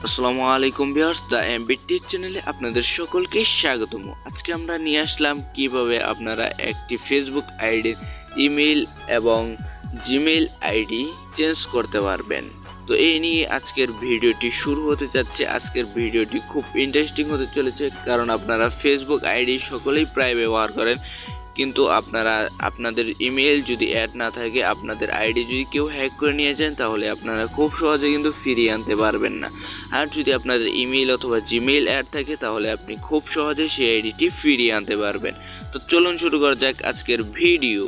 আসসালামু আলাইকুম viewers, the MBT চ্যানেলে আপনাদের সকলকে স্বাগতম। আজকে আমরা নিয়ে আসলাম কিভাবে আপনারা একটি ফেসবুক আইডির ইমেল এবং জিমেইল আইডি চেঞ্জ করতে পারবেন। তো এই নিয়ে আজকের ভিডিওটি শুরু হতে যাচ্ছে। আজকের ভিডিওটি খুব ইন্টারেস্টিং হতে চলেছে, কারণ আপনারা ফেসবুক আইডি সকলেই প্রায় ব্যবহার করেন, কিন্তু আপনাদের ইমেল যদি অ্যাড না থাকে, আপনাদের আইডি যদি কেউ হ্যাক করে নিয়ে যান, তাহলে আপনারা খুব সহজে কিন্তু ফিরিয়ে আনতে পারবেন না। আর যদি আপনাদের ইমেল অথবা জিমেইল অ্যাড থাকে, তাহলে আপনি খুব সহজে সেই আইডিটি ফিরিয়ে আনতে পারবেন। তো চলুন শুরু করা যাক আজকের ভিডিও।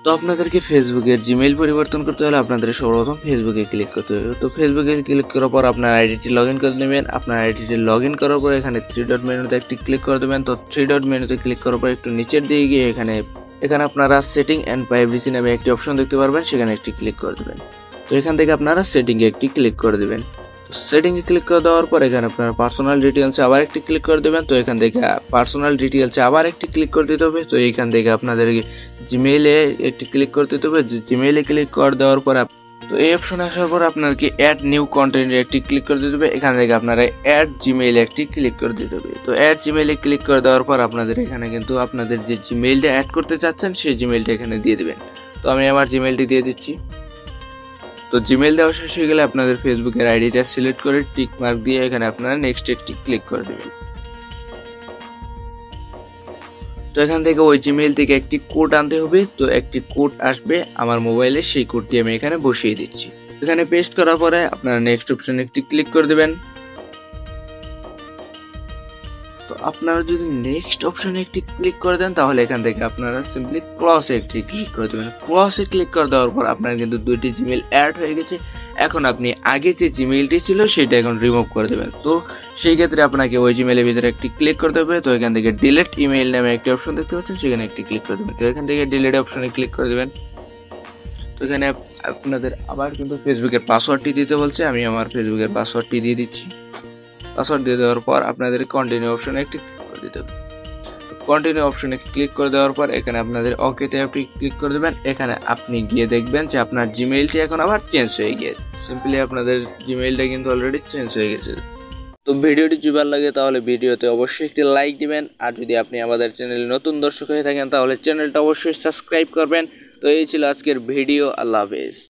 তো আপনাদেরকে ফেসবুকের জিমেইল পরিবর্তন করতে হলে আপনাদের সর্বপ্রথম ফেসবুকে ক্লিক করতে হবে। তো ফেসবুকে ক্লিক করার পর আপনার আইডিটি লগ ইন করে নেবেন। আপনার আইডিটি লগ ইন করার পর এখানে থ্রি ডট মেনুতে একটি ক্লিক করে দেবেন। তো থ্রি ডট মেনুতে ক্লিক করার পর একটু নিচের দিকে গিয়ে এখানে আপনারা সেটিং অ্যান্ড প্রাইভেসি নামে একটি অপশন দেখতে পারবেন, সেখানে একটি ক্লিক করে দেবেন। তো এখান থেকে আপনারা সেটিংয়ে একটি ক্লিক করে দেবেন। সেটিংয়ে ক্লিক করে দেওয়ার পর এখানে আপনার পার্সোনাল ডিটেলসে আবার একটি ক্লিক করে দেবেন। তো এখান থেকে পার্সোনাল ডিটেলসে আবার একটি ক্লিক করে দিতে হবে। তো এইখান থেকে আপনাদের জিমেইলে একটি ক্লিক করে দিতে হবে। জিমেইলে ক্লিক করে দেওয়ার পর তো এই অপশনে আসার পর আপনাকে অ্যাড নিউ কন্টেন্টে একটি ক্লিক করে দিতে হবে। এখান থেকে আপনারা অ্যাড জিমেইলে একটি ক্লিক করে দিতে হবে। তো অ্যাড জিমেইলে ক্লিক করে দেওয়ার পর আপনাদের এখানে কিন্তু আপনাদের যে জিমেইলটা অ্যাড করতে চাচ্ছেন সেই জিমেইলটা এখানে দিয়ে দেবেন। তো আমি আমার জিমেইলটি দিয়ে দিচ্ছি। তো জিমেইল দেওয়া শেষ হয়ে গেলে আপনাদের ফেসবুকের আইডিটা সিলেক্ট করে টিক মার্ক দিয়ে এখানে আপনারা নেক্সট একটি ক্লিক করে দেবেন। তো এখান থেকে ওই জিমেইল থেকে একটি কোড আনতে হবে। তো একটি কোড আসবে আমার মোবাইলে, সেই কোডটি আমি এখানে বসিয়ে দিচ্ছি। এখানে পেস্ট করার পরে আপনারা নেক্সট অপশনে একটি ক্লিক করে দেবেন। তো আপনারা যদি নেক্সট অপশনে একটি ক্লিক করে দেন, তাহলে এখান থেকে আপনারা সিম্পলি ক্লসে একটি ক্লিক করে দেবেন। ক্লসে ক্লিক করে দেওয়ার পর আপনার কিন্তু দুইটি জিমেইল অ্যাড হয়ে গেছে। এখন আপনি আগে যে জিমেইলটি ছিল সেটা এখন রিমুভ করে দেবেন। তো সেই ক্ষেত্রে আপনাকে ওই জিমেইলের ভিতরে একটি ক্লিক করতে হবে। তো এখান থেকে ডিলিট ইমেইল নামে একটি অপশন দেখতে পাচ্ছেন, সেখানে একটি ক্লিক করে দেবেন। তো এখান থেকে ডিলিট অপশনে ক্লিক করে দেবেন। তো এখানে আপনাদের আবার কিন্তু ফেসবুকের পাসওয়ার্ডটি দিতে বলছে, আমি আমার ফেসবুকের পাসওয়ার্ডটি দিয়ে দিচ্ছি। পাসওয়ার্ড দিয়ে দেওয়ার পর আপনাদের কন্টিনিউ অপশনে একটি ক্লিক করে দিতে হবে। তো কন্টিনিউ অপশনে ক্লিক করে দেওয়ার পর এখানে আপনাদের ওকেতে আপনি ক্লিক করে দেবেন। এখানে আপনি গিয়ে দেখবেন যে আপনার জিমেইলটি এখন আবার চেঞ্জ হয়ে গিয়েছে। সিম্পলি আপনাদের জিমেইলটা কিন্তু অলরেডি চেঞ্জ হয়ে গেছে। তো ভিডিওটি যদি ভালো লাগে তাহলে ভিডিওতে অবশ্যই একটি লাইক দিবেন। আর যদি আপনি আমাদের চ্যানেলে নতুন দর্শক হয়ে থাকেন, তাহলে চ্যানেলটা অবশ্যই সাবস্ক্রাইব করবেন। তো এই ছিল আজকের ভিডিও। আল্লাহ হাফেজ।